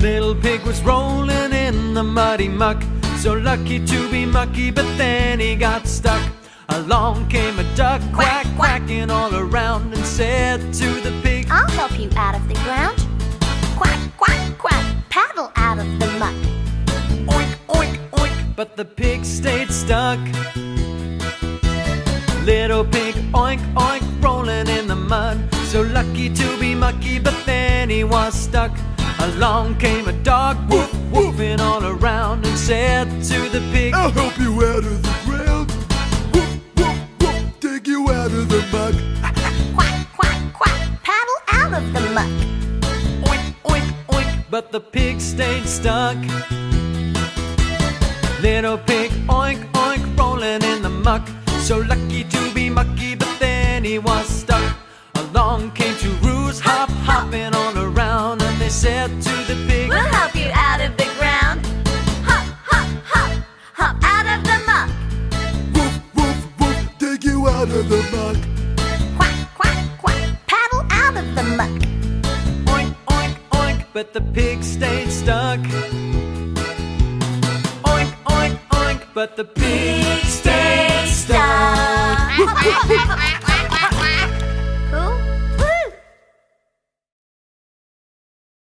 Little pig was rolling in the muddy muck, so lucky to be mucky, but then he got stuck. Along came a duck, quack, quacking all around, and said to the pig, I'll help you out of the ground. Quack, quack, quack, paddle out of the muck. Oink, oink, oink, but the pig stayed stuck. Little pig, oink, oink, rolling in the mud, so lucky to be mucky, but then he was stuck. Along came a dog, woof, woofing all around, and said to the pig, I'll help you out of the ground. Woof, woof, woof, take you out of the mud. Quack, quack, quack, paddle out of the muck. Oink, oink, oink, but the pig stayed stuck. Little pig, oink, oink, rolling in the muck, so lucky to be mucky, but then he was stuck. Along came two roos, hop, hopping all around, and they said to the pig, We'll help you out of the ground. Hop, hop, hop, hop out of the muck. Woof, woof, woof, take you out of the mud. Quack, quack, quack, paddle out of the muck. oink, oink, oink, but the pig stayed stuck. Oink, oink, oink, but the pig stayed stuck.